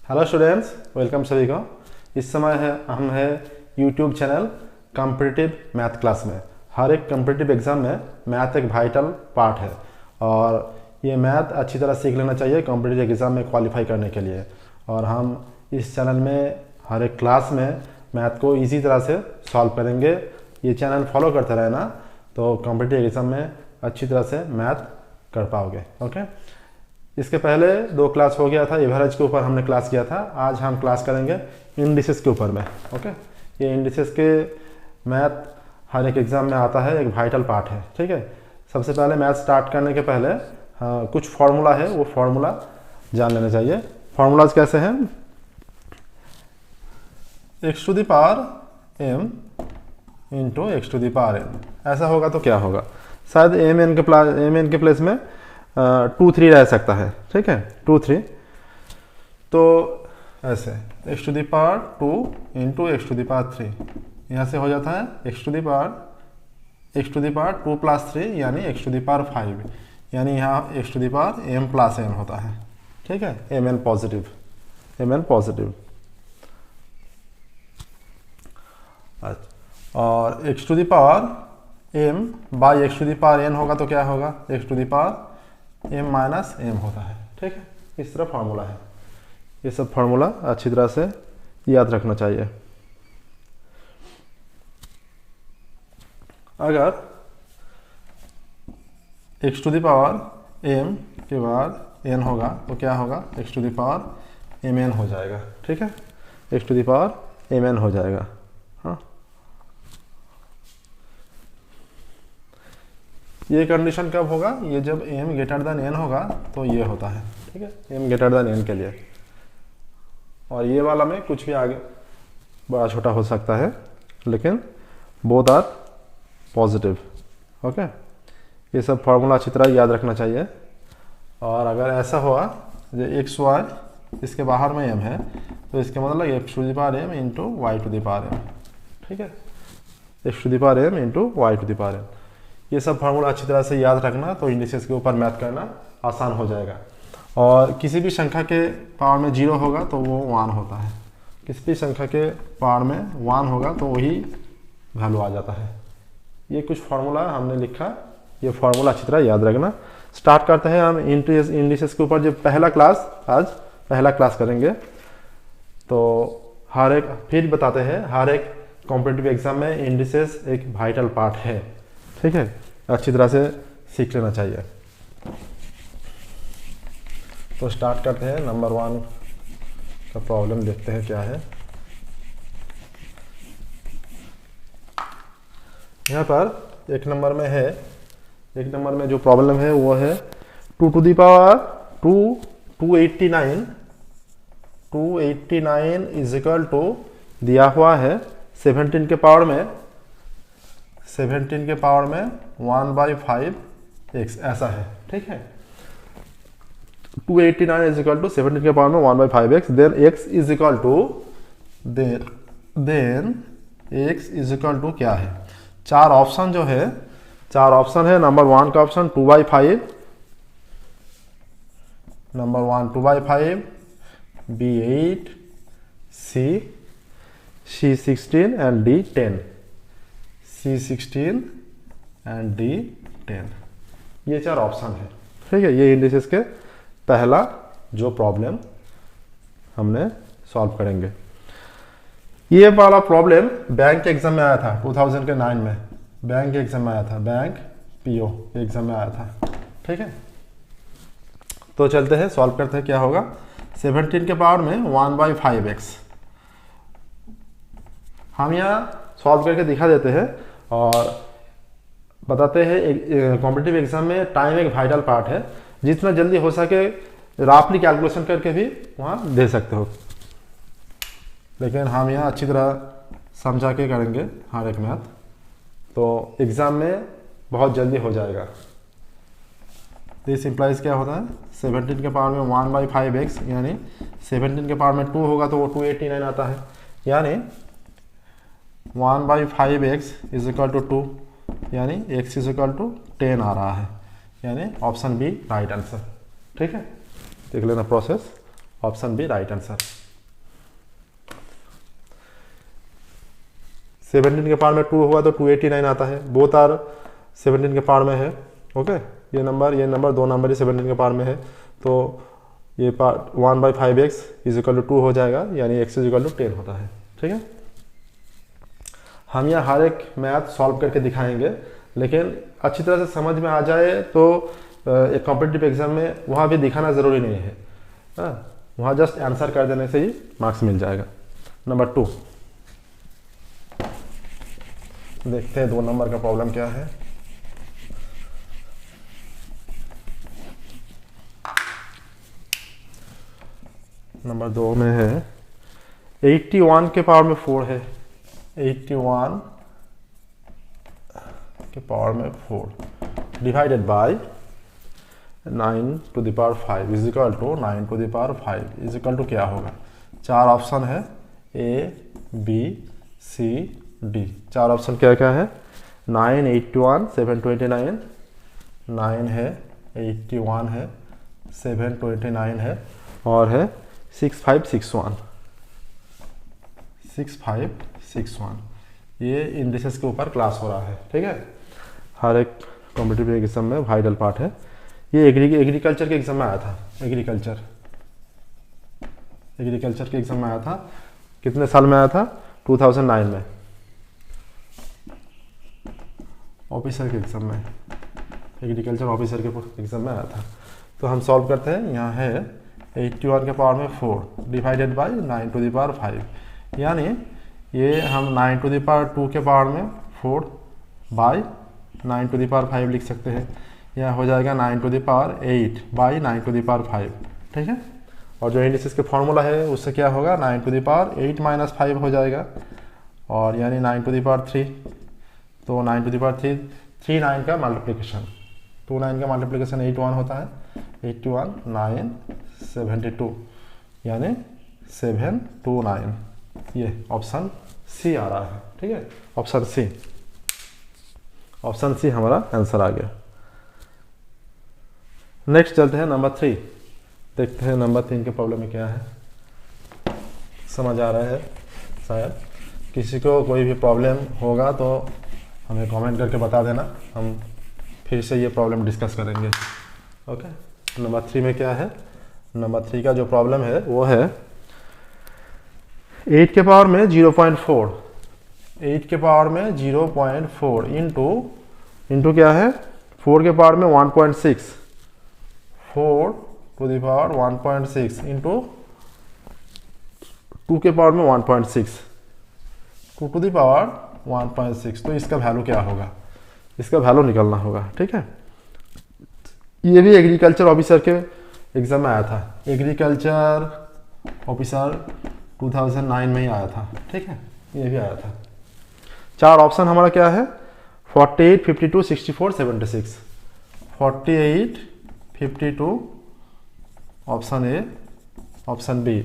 Hello students, welcome सभी को। इस समय हम है YouTube channel competitive math class में। हर एक कॉम्पिटिटिव एग्ज़ाम में मैथ एक वाइटल पार्ट है और ये मैथ अच्छी तरह सीख लेना चाहिए कॉम्पिटिटिव एग्ज़ाम में क्वालिफाई करने के लिए। और हम इस चैनल में हर एक क्लास में मैथ को इजी तरह से सॉल्व करेंगे। ये चैनल फॉलो करते रहना तो कॉम्पिटिटिव एग्ज़ाम में अच्छी तरह से मैथ कर पाओगे। ओके, इसके पहले 2 क्लास हो गया था, एवरेज के ऊपर हमने क्लास किया था। आज हम क्लास करेंगे इंडिसेस के ऊपर में। ओके, ये इंडिसेस के मैथ हर एक एग्ज़ाम में आता है, एक वाइटल पार्ट है। ठीक है, सबसे पहले मैथ स्टार्ट करने के पहले कुछ फार्मूला है, वो फार्मूला जान लेना चाहिए। फार्मूलाज कैसे हैं? x to the power m into x to the power n। ऐसा होगा तो क्या होगा? शायद एम एन के प्लेस में 2 3 रह सकता है। ठीक है, 2 3, तो ऐसे x to the power 2 into x to the power 3, यहाँ से हो जाता है x to the power 2 plus 3 यानी x टू द पावर 5, यानी यहाँ x to the power m plus n होता है। ठीक है, mn पॉजिटिव। और x to the power m by x to the power n होगा तो क्या होगा? x to the power m minus m होता है। ठीक है, इस तरह फार्मूला है। ये सब फार्मूला अच्छी तरह से याद रखना चाहिए। अगर x to the power m के बाद n होगा तो क्या होगा? x to the power mn हो जाएगा। ठीक है, x to the power mn हो जाएगा। हाँ, ये कंडीशन कब होगा? ये जब m ग्रेटर देन n होगा तो ये होता है। ठीक है, m ग्रेटर देन n के लिए। और ये वाला में कुछ भी आगे बड़ा छोटा हो सकता है, लेकिन बोथ आर पॉजिटिव। ओके, ये सब फार्मूला अच्छी तरह याद रखना चाहिए। और अगर ऐसा हुआ जो एक्स वाई इसके बाहर में m है तो इसके मतलब x to the power m into y to the power m। ठीक है, x to the power m into y to the power m। ये सब फार्मूला अच्छी तरह से याद रखना तो इंडिसेस के ऊपर मैथ करना आसान हो जाएगा। और किसी भी संख्या के पावर में 0 होगा तो वो 1 होता है, किसी भी संख्या के पावर में 1 होगा तो वही वैल्यू आ जाता है। ये कुछ फार्मूला हमने लिखा, ये फार्मूला अच्छी तरह याद रखना। स्टार्ट करते हैं हम इंडिसेस के ऊपर। जो आज पहला क्लास करेंगे तो हर एक, फिर बताते हैं, हर एक कॉम्पिटिटिव एग्जाम में इंडिसेस एक वाइटल पार्ट है। ठीक है, अच्छी तरह से सीख लेना चाहिए। तो स्टार्ट करते हैं। नंबर 1 का प्रॉब्लम देखते हैं क्या है। यहाँ पर एक नंबर में जो प्रॉब्लम है वो है 2 to the power 289 is equal to दिया हुआ है 17 के पावर में 1/5x ऐसा है। ठीक है, 289 इज इक्वल टू 17 के पावर में 1/5x, then x is equal to क्या है? 4 ऑप्शन है। नंबर 1 का option 2/5, number 1 2/5, B8, C16 and D10, C16 and D10, ये 4 ऑप्शन है। ठीक है, ये इंडिसेस के पहला जो प्रॉब्लम हमने सॉल्व करेंगे। ये वाला प्रॉब्लम बैंक एग्जाम में आया था 2009 में, बैंक एग्जाम में आया था, बैंक पीओ एग्जाम में आया था। ठीक है, तो चलते हैं सॉल्व करते हैं। क्या होगा? 17 के पावर में 1/5x हम यहाँ सॉल्व करके दिखा देते हैं और बताते हैं कॉम्पिटिटिव एग्जाम में टाइम एक वाइटल पार्ट है। जितना जल्दी हो सके राफली कैलकुलेशन करके भी वहाँ दे सकते हो, लेकिन हम यहाँ अच्छी तरह समझा के करेंगे हर एक मैथ, तो एग्ज़ाम में बहुत जल्दी हो जाएगा। दिस इम्प्लाइज क्या होता है? 17 के पावर में 1/5x यानी 17 के पावर में 2 होगा तो वो 289 आता है, यानी 1/5x इज इक्वल टू 2, यानी x इज इक्वल टू 10 आ रहा है, यानी ऑप्शन बी राइट आंसर। ठीक है, देख लेना process. Option b right answer. 17 के पावर में 2 होगा तो 289 आता है, बोथ आर 17 के पावर में है। ओके, ये नंबर 2 नंबर ही 17 के पावर में है, तो ये part 1/5x is equal to 2 हो जाएगा, यानी x इज इक्वल टू 10 होता है। ठीक है, हम यहाँ हर एक मैथ सॉल्व करके दिखाएंगे, लेकिन अच्छी तरह से समझ में आ जाए तो एक कॉम्पिटिटिव एग्जाम में वहाँ भी दिखाना ज़रूरी नहीं है, वहाँ जस्ट आंसर कर देने से ही मार्क्स मिल जाएगा। नंबर 2 देखते हैं 2 नंबर का प्रॉब्लम क्या है। नंबर 2 में है 81 के पावर में 4 है, 81 के पावर में 4 divided by 9 to the power 5 is equal to 9 to the power 5 is equal to क्या होगा। 4 ऑप्शन है, A B C D। 4 option क्या क्या है, 9 81 729, 9 है, 81 है, 729 है, और है 6561, 6561। ये इंडिसेस के ऊपर क्लास हो रहा है। ठीक है, हर एक कॉम्पिटिटिव एग्जाम में वाइटल पार्ट है। ये एग्रीकल्चर के एग्जाम में आया था, एग्रीकल्चर के एग्जाम में आया था। कितने साल में आया था, 2009 में, ऑफिसर के एग्जाम में, एग्रीकल्चर ऑफिसर के एग्जाम में आया था। तो हम सॉल्व करते हैं। यहाँ है 81 के पावर में 4 divided by 9 to the power 5, यानी ये हम 9 टू द पावर 2 के पावर में 4 बाय 9 टू द पावर 5 लिख सकते हैं। यह हो जाएगा 9 to the power 8 by 9 to the power 5। ठीक है, और जो इंडिसेस के फॉर्मूला है उससे क्या होगा, 9 टू द पावर 8 माइनस 5 हो जाएगा, और यानी 9 टू द पावर 3। तो 9 टू द पावर 3 9 का मल्टीप्लिकेशन, 2 9 का मल्टीप्लिकेशन 81 होता है, 81 9 72, यानी 729। ये ऑप्शन सी आ रहा है। ठीक है, ऑप्शन सी हमारा आंसर आ गया। नेक्स्ट चलते हैं नंबर 3, देखते हैं नंबर 3 के प्रॉब्लम में क्या है। समझ आ रहा है शायद, किसी को कोई भी प्रॉब्लम होगा तो हमें कमेंट करके बता देना, हम फिर से ये प्रॉब्लम डिस्कस करेंगे। ओके, नंबर 3 में क्या है, नंबर 3 का जो प्रॉब्लम है वो है 8 के पावर में 0.4, 8 के पावर में 0.4 इंटू क्या है, 4 के पावर में 1.6, 4 टू द पावर 1.6 इंटू 2 के पावर में 1.6, 2 टू द पावर 1.6। तो इसका वैल्यू क्या होगा, इसका वैल्यू निकालना होगा। ठीक है, ये भी एग्रीकल्चर ऑफिसर के एग्जाम में आया था, एग्रीकल्चर ऑफिसर 2009 में ही आया था। ठीक है, ये भी आया था। 4 ऑप्शन हमारा क्या है, 48 52 64 76, 48 52 ऑप्शन ए, ऑप्शन बी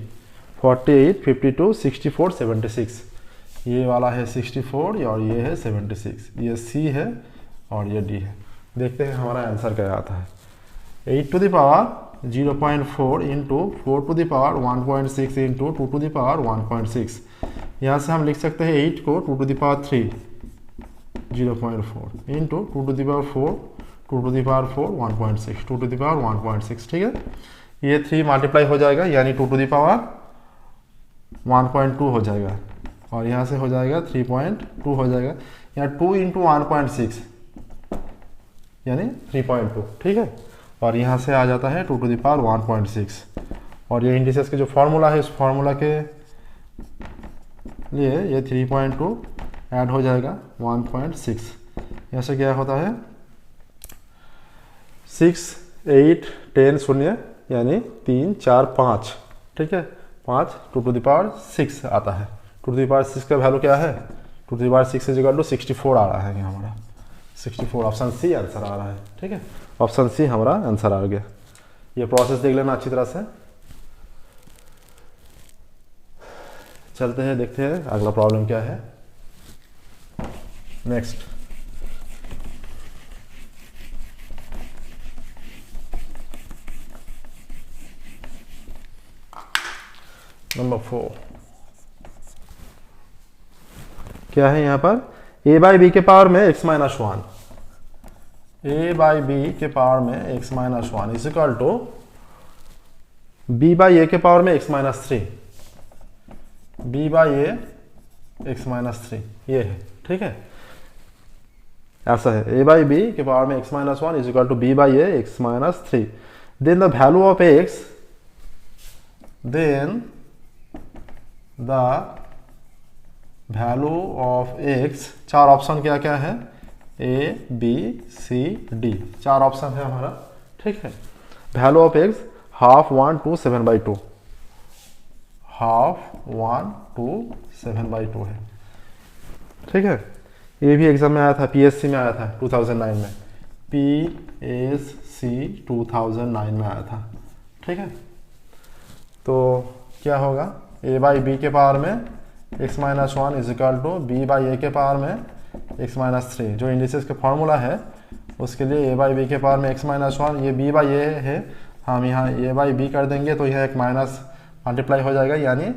48 52 64 76, ये वाला है 64 और ये है 76, ये सी है और ये डी है। देखते हैं हमारा आंसर क्या आता है। 8 to the power 0.4 into 4 to the power 1.6 into 2 to the power 1.6। यहाँ से हम लिख सकते हैं 8 को 2 to the power 3 0.4 into 2 to the power 4 2 to the power 4 1.6 2 to the power 1.6। ठीक है, ये 3 मल्टीप्लाई हो जाएगा, यानी 2 टू द पावर 1.2 हो जाएगा, और यहाँ से हो जाएगा 3.2 हो जाएगा, यहाँ 2 इंटू 1.6 यानी 3.2। ठीक है, और यहाँ से आ जाता है 2 टू द पावर 1.6, और ये इंडिसेस के जो फॉर्मूला है, इस फॉर्मूला के लिए ये 3.2 ऐड हो जाएगा 1.6। यहाँ से क्या होता है 6 8 10 शून्य, यानी 3 4 5। ठीक है, 5 2 टू द पावर 6 आता है। 2 टू द पावर 6 का वैल्यू क्या है, 2 to the power 6 is equal to 64 आ रहा है यहाँ हमारा, 64 ऑप्शन सी आंसर आ रहा है। ठीक है, ऑप्शन सी हमारा आंसर आ गया। ये प्रोसेस देख लेना अच्छी तरह से। चलते हैं, देखते हैं अगला प्रॉब्लम क्या है। नेक्स्ट नंबर 4 क्या है यहाँ पर, a बाई बी के पावर में x minus one, a by B के पावर में x minus one is equal to b by A के पावर में x minus three, b by A x minus three, ये है, ठीक है, ऐसा है, a बाई बी के पावर में x minus one is equal to b by A x minus three. Then the value of x, then the value of x, चार option क्या क्या है, a b c d, चार option है हमारा, ठीक है। Value of x half 1 to 7/2, half 1 to 7/2 है, ठीक है। ये भी एग्जाम में आया था, पीएससी में आया था 2009 में, पीएससी 2009 में आया था, ठीक है। तो क्या होगा, a बाई बी के पावर में x minus one is equal to B by A के पावर में x माइनस थ्री, जो इंडिसेस का फॉर्मूला है उसके लिए a बाई बी के पावर में x माइनस वन, ये b बाई ए है, हम यहाँ a बाई बी कर देंगे तो यह एक माइनस मल्टीप्लाई हो जाएगा, यानी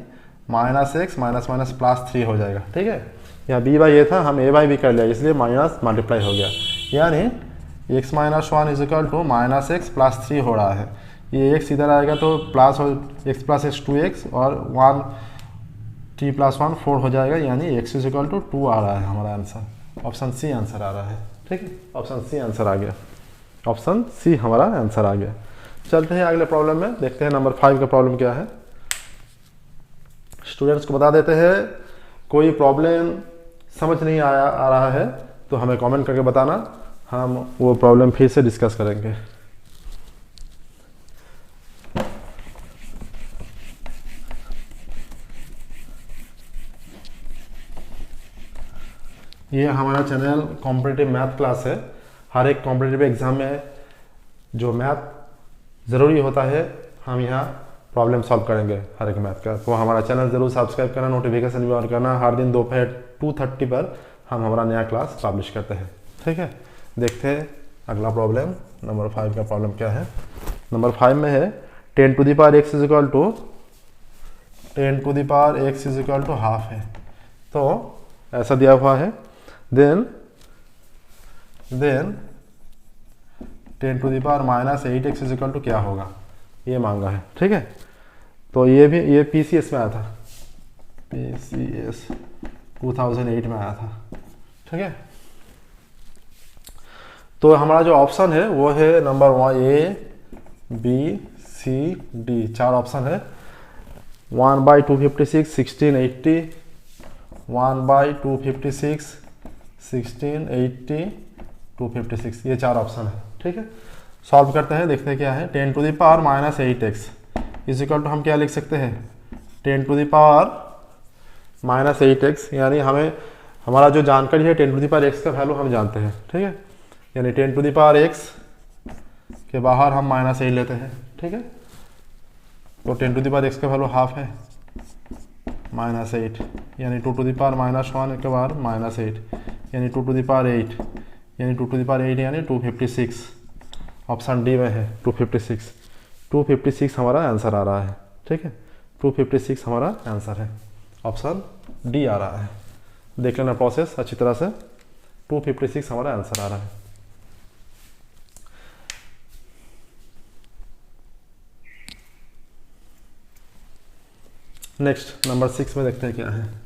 minus x minus minus plus three हो जाएगा, ठीक है। यहाँ b बाई ए था, हम a बाई बी कर लिया, इसलिए माइनस मल्टीप्लाई हो गया, यानी x minus one is equal to minus x plus three हो रहा है। ये x इधर आएगा तो प्लस हो, x प्लस एक्स 2x और 1 t प्लस 1 4 हो जाएगा, यानी x इज इक्वल टू 2 आ रहा है हमारा आंसर, ऑप्शन सी आंसर आ रहा है, ठीक है, ऑप्शन सी आंसर आ गया, ऑप्शन सी हमारा आंसर आ गया। चलते हैं अगले प्रॉब्लम में, देखते हैं नंबर 5 का प्रॉब्लम क्या है। स्टूडेंट्स को बता देते हैं, कोई प्रॉब्लम समझ नहीं आ रहा है तो हमें कमेंट करके बताना, हम वो प्रॉब्लम फिर से डिस्कस करेंगे। ये हमारा चैनल कॉम्पिटिटिव मैथ क्लास है, हर एक कॉम्पिटिटिव एग्जाम में जो मैथ ज़रूरी होता है हम यहाँ प्रॉब्लम सॉल्व करेंगे हर एक मैथ का, तो हमारा चैनल ज़रूर सब्सक्राइब करना, नोटिफिकेशन भी ऑन करना। हर दिन दोपहर 2:30 पर हम हमारा नया क्लास पब्लिश करते हैं, ठीक है। देखते हैं अगला प्रॉब्लम, नंबर 5 का प्रॉब्लम क्या है। नंबर 5 में है 10 to the power x is equal to 10 to the power x is equal to half है, तो ऐसा दिया हुआ है। Then 10 to the power minus 8x is equal to क्या होगा, ये मांगा है, ठीक है। तो ये भी, ये पीसीएस में आया था, पीसीएस 2008 में आया था, ठीक है। तो हमारा जो ऑप्शन है वो है number 1 A B C D, चार ऑप्शन है। 1/256 1680, 1/256 1680 256, ये चार ऑप्शन है, ठीक है। सॉल्व करते हैं, देखते हैं क्या है। 10 to the power minus 8x is equal to हम क्या लिख सकते हैं, 10 to the power minus 8x, यानी हमें हमारा जो जानकारी है 10 टू द पावर x का वैल्यू हम जानते हैं, ठीक है। यानी 10 टू द पावर x के बाहर हम माइनस 8 लेते हैं, ठीक है। तो 10 टू द पावर x का वैल्यू हाफ है, माइनस 8, यानी 2 टू द पावर माइनस 1 के बाहर माइनस 8, यानी 2 टू द पावर 8, यानी 2 टू द पावर 8 यानी 256, ऑप्शन डी में है 256 हमारा आंसर आ रहा है, ठीक है। 256 हमारा आंसर है, ऑप्शन डी आ रहा है। देख लेना प्रोसेस अच्छी तरह से, 256 हमारा आंसर आ रहा है। नेक्स्ट नंबर 6 में देखते हैं क्या है।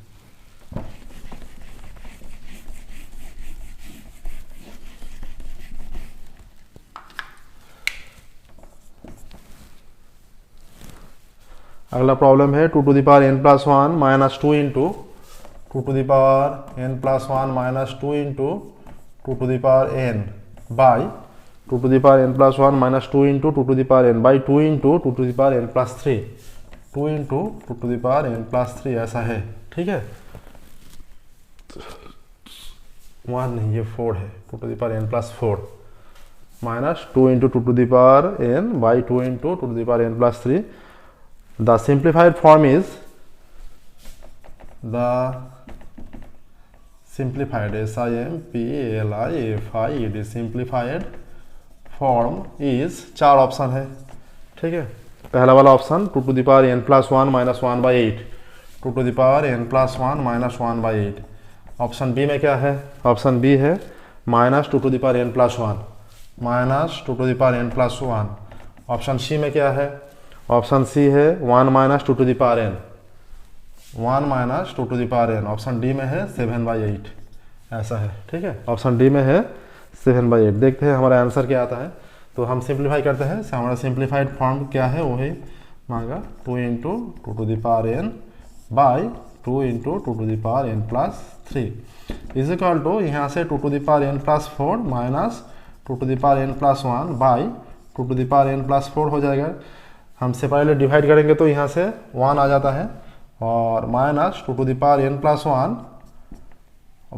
अगला प्रॉब्लम है 2 to the power n plus 1 minus 2 into 2 to the power n plus 1 minus 2 into 2 to the power n by 2 to the power n plus 1 minus 2 into 2 to the power n by 2 into 2 to the power n plus 3, 2 into 2 to the power n plus 3, ऐसा है, ठीक है। 1 नहीं, ये 4 है, 2 to the power n plus 4 minus 2 into 2 to the power n by 2 into 2 to the power n plus 3। The simplified form is simplified simplified form is, चार option है, ठीक है। पहला वाला option 2 to the power n plus 1 minus 1/8, 2 to the power n plus 1 minus 1/8। Option B में क्या है? Option B है minus 2 to the power n plus 1 minus 2 to the power n plus 1। Option C में क्या है? Option C है 1 minus 2 to the power n, 1 minus 2 to the power n। Option D में है 7/8, ऐसा है। ठीक है, ऑप्शन डी में है 7/8। देखते हैं हमारा आंसर क्या आता है। तो हम सिंप्लीफाई करते हैं। हमारा सिंप्लीफाइड फॉर्म क्या है? वो है मांगा 2 into 2 to the power n by 2 into 2 to the power n plus 3 is equal to यहाँ से 2 to the power n plus 4 minus 2 to the power n plus 1 by 2 to the power n plus 4 हो जाएगा। हम separately divide करेंगे तो यहाँ से 1 आ जाता है और minus 2 to the power n plus 1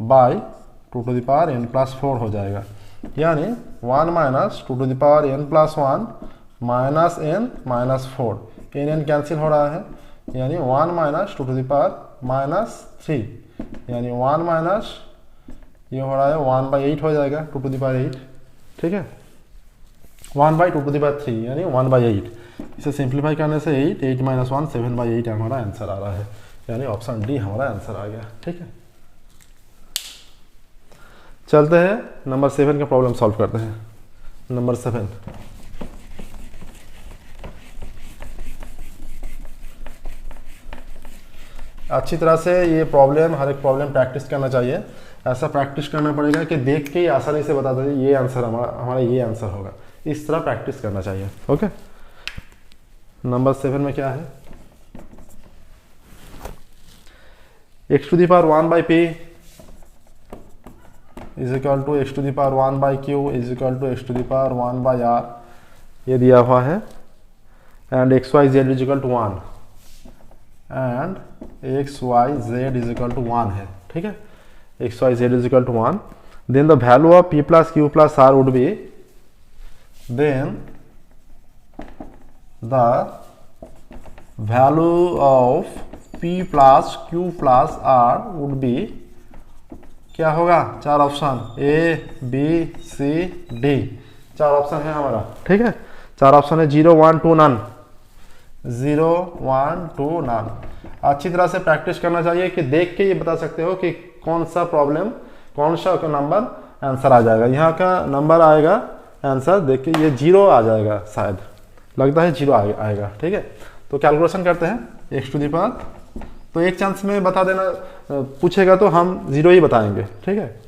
by 2 to the power n plus 4 हो जाएगा। यानी 1 minus 2 to the power n plus 1 minus n minus 4, n cancel हो रहा है, यानी 1 minus 2 to the power minus 3, यानी 1 माइनस ये हो रहा है 1/8 हो जाएगा, 2 टू द पावर 8। ठीक है, 1/2 टू द पावर 3 यानी 1/8। इसे सिंप्लीफाई करने से 8 माइनस 1 7/8 हमारा आंसर आ रहा है, यानी ऑप्शन डी हमारा आंसर आ गया। ठीक है, चलते हैं नंबर 7 का प्रॉब्लम सॉल्व करते हैं। नंबर 7, अच्छी तरह से ये प्रॉब्लम, हर एक प्रॉब्लम प्रैक्टिस करना चाहिए। ऐसा प्रैक्टिस करना पड़ेगा कि देख के ही आसानी से बता दें ये आंसर हमारा ये आंसर होगा। इस तरह प्रैक्टिस करना चाहिए। ओके, नंबर 7 में क्या है? x to the power 1/p is equal to x to the power 1/q is equal to x to the power 1/r ये दिया हुआ है। And xyz is equal to 1 and xyz is equal to 1 है। ठीक है, xyz is equal to 1, then the value of p plus q plus r would be, then the value of p plus q plus r would be, क्या होगा? 4 option A B C D, 4 option है हमारा। ठीक है, 4 option है 0 1 2 none, 0 1 2 none. अच्छी तरह से प्रैक्टिस करना चाहिए कि देख के ये बता सकते हो कि कौन सा प्रॉब्लम, कौन सा नंबर आंसर आ जाएगा। यहाँ का नंबर आएगा आंसर देख के, ये 0 आ जाएगा, शायद लगता है 0 आएगा। ठीक है, तो कैलकुलेशन करते हैं x टू द पावर, तो एक चांस में बता देना, पूछेगा तो हम 0 ही बताएंगे। ठीक है,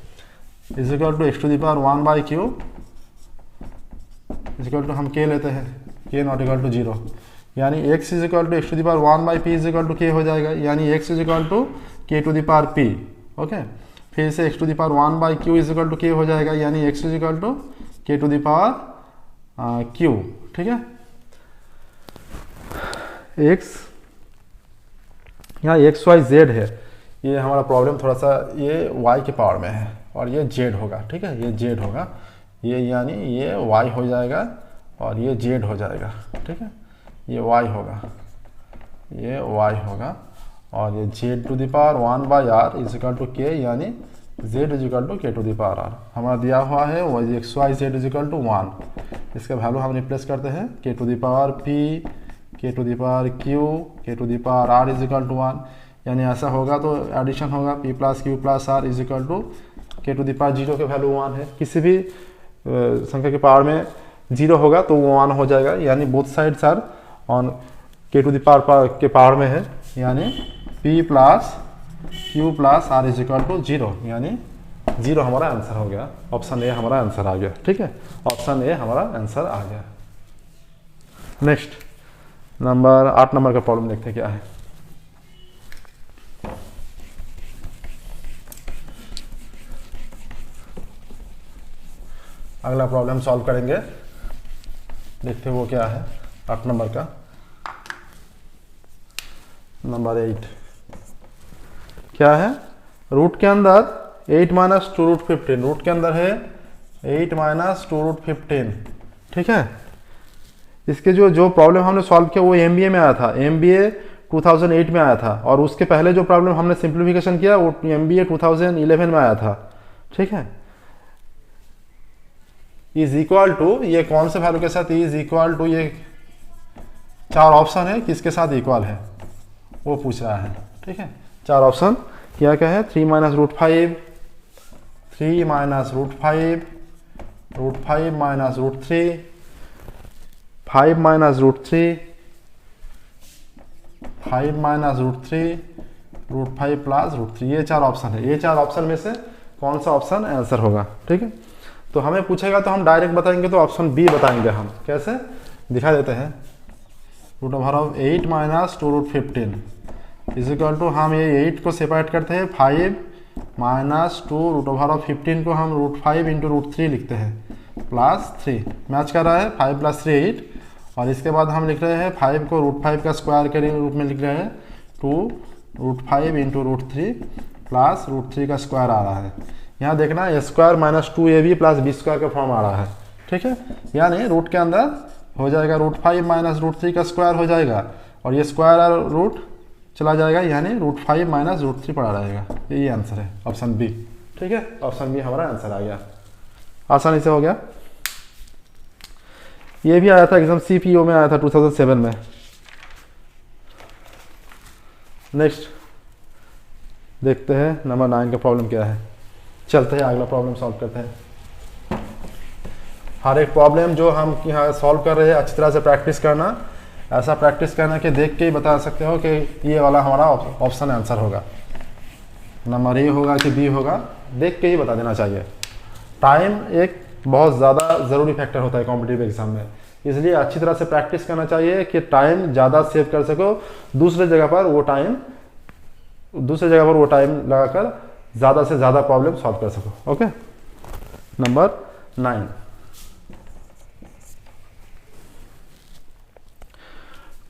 is equal to x to the power 1/q is equal to हम k लेते हैं, k नॉट इक्वल टू 0, यानी x is equal to x to the power 1/p is equal to k हो जाएगा, यानी x is equal to k to the power p। Okay, फिर से x to the power 1/q is equal to k हो जाएगा, यानी x is equal to k to the power q। ठीक है, x यहाँ XYZ है, ये हमारा प्रॉब्लम थोड़ा सा ये y के पावर में है और ये z होगा। ठीक है, ये z होगा, ये यानी ये y हो जाएगा और ये z हो जाएगा। ठीक है, ये y होगा, ये y होगा और ये z to the power 1/r is equal to k, यानी z is equal to k to the power r। हमारा दिया हुआ है वो XYZ इज इक्वल टू 1, इसका वैल्यू हम रिप्लेस करते हैं k to the power p, k to the power q, k to the power r is equal to 1, यानी ऐसा होगा तो एडिशन होगा p plus q plus r is equal to k to the power 0 के value 1 है। किसी भी संख्या के पावर में 0 होगा तो वो 1 हो जाएगा, यानी both sides are on k to the power के पावर में है, यानी p plus q plus r is equal to 0, यानी 0 हमारा आंसर हो गया। ऑप्शन ए हमारा आंसर आ गया। ठीक है, ऑप्शन ए हमारा आंसर आ गया। नेक्स्ट नंबर 8 नंबर का प्रॉब्लम देखते हैं क्या है। अगला प्रॉब्लम सॉल्व करेंगे, देखते हैं वो क्या है 8 नंबर का। नंबर 8 क्या है? रूट के अंदर 8 माइनस 2 रूट 15, रूट के अंदर है 8 माइनस 2 रूट 15। ठीक है, इसके जो प्रॉब्लम हमने सॉल्व किया वो MBA में आया था, MBA 2008 में आया था, और उसके पहले जो प्रॉब्लम हमने सिंप्लीफिकेशन किया वो MBA 2011 में आया था। ठीक है, इज इक्वल टू, ये कौन से वैल्यू के साथ इज इक्वल टू, ये 4 ऑप्शन है किसके साथ इक्वल है वो पूछ रहा है, ठीक है। 4 ऑप्शन क्या क्या है, 3 minus root 5, 3 minus root 5, root 5 minus root 3, 5 minus root 3, 5 minus root 3, root 5 plus root 3। ये 4 ऑप्शन है। ये 4 ऑप्शन में से कौन सा ऑप्शन आंसर होगा, ठीक है। तो हमें पूछेगा तो हम डायरेक्ट बताएंगे, तो ऑप्शन बी बताएंगे हम। कैसे दिखा देते हैं, root over of 8 minus 2 root 15 is equal to, हम ये 8 को सेपरेट करते हैं, 5 माइनस 2 रूट ओवर ऑफ 15 को हम रूट 5 इंटू रूट 3 लिखते हैं, प्लस 3 मैच कर रहा है, 5 प्लस 3 8। और इसके बाद हम लिख रहे हैं 5 को रूट 5 का स्क्वायर के रूप में लिख रहे हैं, 2 root 5 into root 3 plus root 3 का स्क्वायर आ रहा है। यहाँ देखना A square minus 2ab plus B square का फॉर्म आ रहा है, ठीक है। यानी रूट के अंदर हो जाएगा रूट 5 माइनस रूट 3 का स्क्वायर हो जाएगा, और ये स्क्वायर और रूट चला जाएगा, यानी रूट 5 माइनस रूट 3 पड़ा रहेगा। यही आंसर है ऑप्शन बी, ठीक है। ऑप्शन बी हमारा आंसर आ गया, आसानी से हो गया। ये भी आया था एग्जाम CPO में आया था 2007 में। नेक्स्ट देखते हैं नंबर 9 का प्रॉब्लम क्या है। चलते हैं अगला प्रॉब्लम सॉल्व करते हैं। हर एक प्रॉब्लम जो हम यहाँ सॉल्व कर रहे हैं अच्छी तरह से प्रैक्टिस करना, ऐसा प्रैक्टिस करना कि देख के ही बता सकते हो कि ये वाला हमारा ऑप्शन आंसर होगा, नंबर ए होगा कि बी होगा, देख के ही बता देना चाहिए। टाइम एक बहुत ज़्यादा ज़रूरी फैक्टर होता है कॉम्पिटिटिव एग्जाम में, इसलिए अच्छी तरह से प्रैक्टिस करना चाहिए कि टाइम ज़्यादा सेव कर सको, दूसरे जगह पर वो टाइम लगाकर ज़्यादा से ज़्यादा प्रॉब्लम सॉल्व कर सको। ओके, नंबर 9,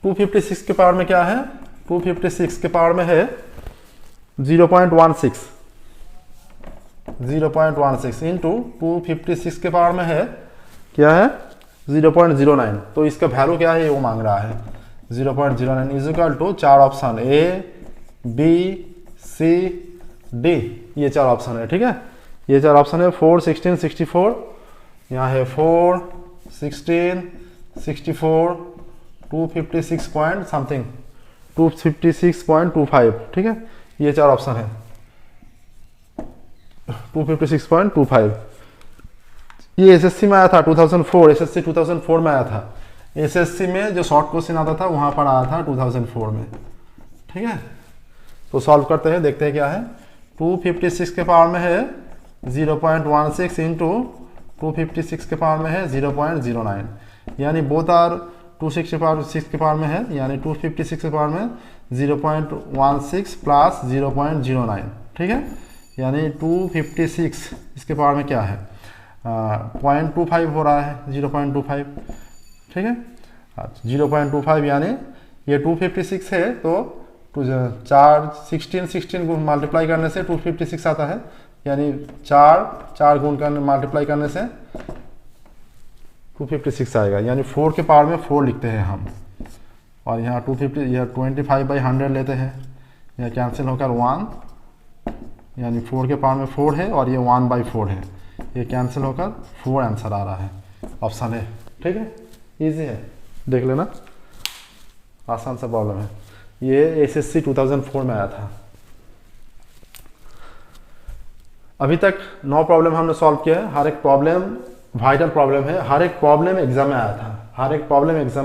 256 के पावर में क्या है, 256 के पावर में है 0.16 इंटू 256 के पावर में है क्या है 0.09। तो इसका वैल्यू क्या है वो मांग रहा है 0.09 is equal to 4 option A B C D, ये 4 ऑप्शन है, ठीक है। ये 4 ऑप्शन है 4 16 64, यहाँ है 4 16 64 256 पॉइंट समथिंग 256.25, ठीक है। ये 4 ऑप्शन है 256.25। ये एसएससी में आया था 2004, एसएससी 2004 में आया था। एसएससी में जो शॉर्ट क्वेश्चन आता था वहां पर आया था 2004 में, ठीक है। तो सॉल्व करते हैं, देखते हैं क्या है। 256 के पावर में है 0.16 इंटू 256 के पावर में है 0.09, यानी बोथ आर 26 के पावर में है, यानी 256 के पावर में 0.16 प्लस 0.09, ठीक है। यानी 256 इसके पावर में क्या है 0.25 हो रहा है, 0.25, ठीक है। 0.25 यानी ये 256 है तो 16 को मल्टीप्लाई करने से 256 आता है, यानी 4 गुण करने मल्टीप्लाई करने से 256 आएगा, यानी 4 के पावर में 4 लिखते हैं हम। और यहाँ 250 यह 25/100 लेते हैं, यह कैंसिल होकर 1, यानी 4 के पावर में 4 है और ये 1/4 है, ये कैंसिल होकर 4 आंसर आ रहा है, ऑप्शन है, ठीक है। इजी है, देख लेना, आसान सा प्रॉब्लम है। ये एसएससी 2004 में आया था। अभी तक 9 प्रॉब्लम हमने सॉल्व किया है। हर एक प्रॉब्लम वाइटल प्रॉब्लम है, हर एक प्रॉब्लम एग्जाम में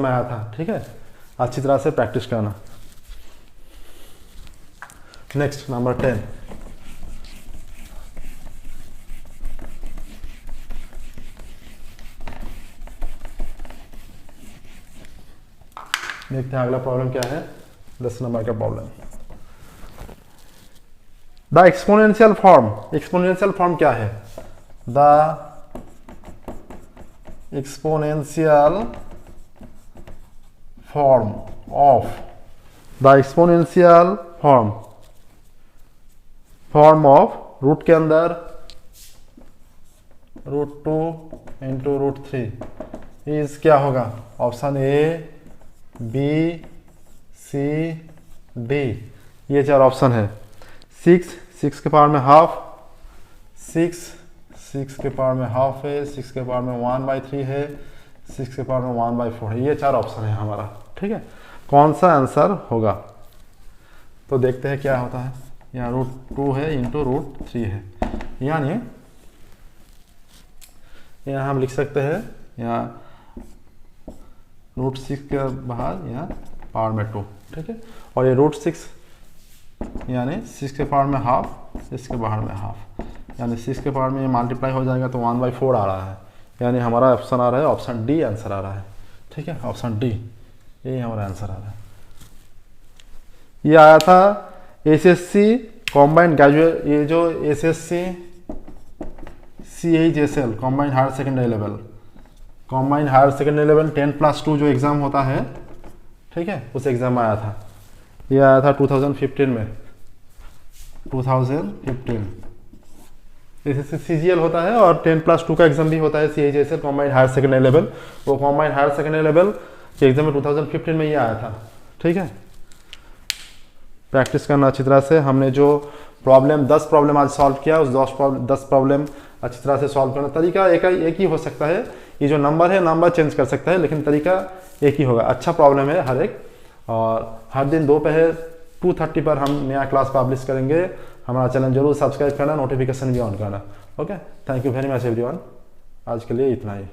आया था, ठीक है। अच्छी तरह से प्रैक्टिस करना। नेक्स्ट नंबर 10, देखते हैं अगला प्रॉब्लम क्या है। 10 नंबर का प्रॉब्लम, द एक्सपोनेंशियल फॉर्म क्या है, the exponential form of root के अंदर √2 इंटू √3 इज क्या होगा, option A B C D, ये 4 ऑप्शन है। 6 के पावर में हाफ, 6 के पावर में हाफ है, 6 के पावर में 1/3 है, 6 के पावर में 1/4 है, ये 4 ऑप्शन है हमारा, ठीक है, कौन सा आंसर होगा। तो देखते हैं क्या होता है। यहाँ √2 है इंटू √3 है, यानी यहाँ हम लिख सकते हैं यहाँ √6 के बाहर यहाँ पावर में 2, ठीक है, और ये √6 यानी 6 के पावर में हाफ, इसके बाहर में हाफ, यानी 6 के पावर में ये मल्टीप्लाई हो जाएगा तो 1/4 आ रहा है, यानी हमारा ऑप्शन आ रहा है ऑप्शन डी आंसर आ रहा है। ठीक है, ऑप्शन डी ये हमारा आंसर आ रहा है। ये आया था एसएससी कॉम्बाइंड ग्रेजुएट, ये जो SSC CHSL combined higher secondary level, combined higher secondary level 10+2 जो एग्ज़ाम होता है, ठीक है, उस एग्ज़ाम में आया था। ये आया था 2015 में, 2015। एसएससी CGL होता है और 10+2 का एग्जाम भी होता है CHSL combined higher secondary level. वो कॉम्बाइंड हायर सेकेंडरी लेवल के एग्जाम में 2015 में ये आया था। ठीक है, प्रैक्टिस करना अच्छी तरह से। हमने जो प्रॉब्लम 10 प्रॉब्लम आज सॉल्व किया, उस 10 प्रॉब्लम अच्छी तरह से सॉल्व करना। तरीका एक ही हो सकता है, ये जो नंबर है नंबर चेंज कर सकता है, लेकिन तरीका एक ही होगा। अच्छा प्रॉब्लम है हर एक, और हर दिन दोपहर 2:30 पर हम नया क्लास पब्लिश करेंगे। हमारा चैनल जरूर सब्सक्राइब करना, नोटिफिकेशन भी ऑन करना। Okay, thank you very much everyone. आज के लिए इतना ही।